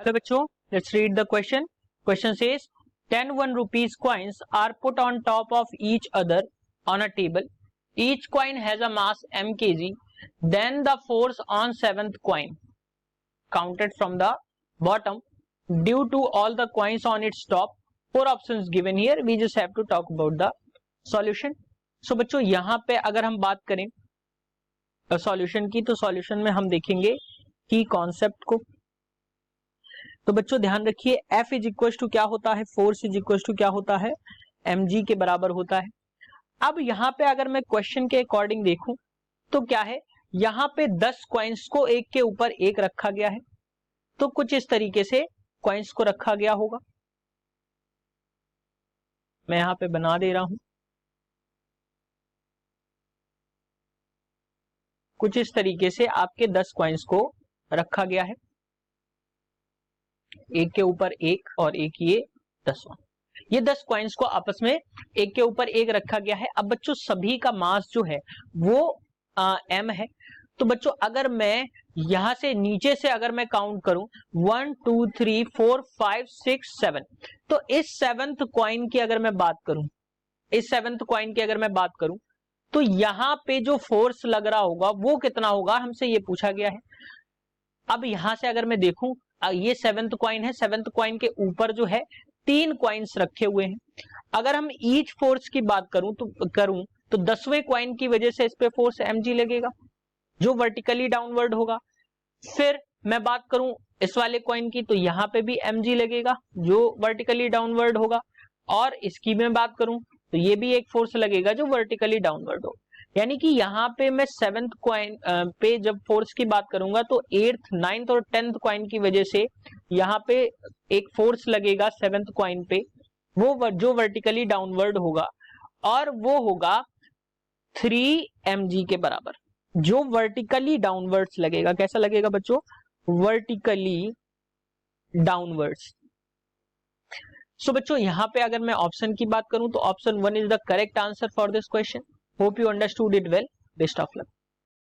Okay बच्चों, let's read the question. Question says 10 1 rupees coins are put on top of each other on a table. Each coin has a mass m kg. Then the force on seventh coin, counted from the bottom, due to all the coins on its top. 4 options given here. We just have to talk about the solution. So बच्चों यहाँ पे अगर हम बात करें solution की, तो solution में हम देखेंगे की कॉन्सेप्ट को. तो बच्चों ध्यान रखिए, F इज इक्वल टू क्या होता है, फोर्स इज इक्वल टू क्या होता है, mg के बराबर होता है. अब यहाँ पे अगर मैं क्वेश्चन के अकॉर्डिंग देखूं तो क्या है, यहाँ पे 10 कॉइन्स को एक के ऊपर एक रखा गया है. तो कुछ इस तरीके से कॉइन्स को रखा गया होगा. मैं यहाँ पे बना दे रहा हूं. कुछ इस तरीके से आपके 10 कॉइन्स को रखा गया है, एक के ऊपर एक, और एक ये 10वां. ये 10 कॉइन्स को आपस में एक के ऊपर एक रखा गया है. अब बच्चों सभी का मास जो है वो m है. तो बच्चों अगर मैं यहां से नीचे से अगर मैं काउंट करूं 1 2 3 4 5 6 7, तो इस 7th कॉइन की अगर मैं बात करूं, इस 7th कॉइन की अगर मैं बात करूं, तो यहां पे जो फोर्स लग रहा होगा वो कितना होगा, हमसे ये पूछा गया है. अब यहां से अगर मैं देखूं, ये 7th कॉइन है, 7th कॉइन के ऊपर जो है 3 कॉइन्स रखे हुए हैं. अगर हम ईच फोर्स की बात करूं तो 10वें कॉइन की वजह से इस पे फोर्स mg लगेगा जो वर्टिकली डाउनवर्ड होगा. फिर मैं बात करूं इस वाले कॉइन की, तो यहां पे भी mg लगेगा जो वर्टिकली डाउनवर्ड होगा. और इसकी मैं बात करूं तो ये भी एक फोर्स लगेगा जो वर्टिकली डाउनवर्ड होगा. यानी कि यहाँ पे मैं 7th कॉइन पे जब फोर्स की बात करूंगा तो 8th 9th और 10th कॉइन की वजह से यहाँ पे एक फोर्स लगेगा 7th कॉइन पे, वो जो वर्टिकली डाउनवर्ड होगा, और वो होगा 3 mg के बराबर. जो वर्टिकली डाउनवर्ड्स लगेगा, कैसा लगेगा बच्चों, वर्टिकली डाउनवर्ड्स. सो बच्चों यहाँ पे अगर मैं ऑप्शन की बात करूं तो option 1 is the correct answer for this question. Hope you understood it well. Best of luck.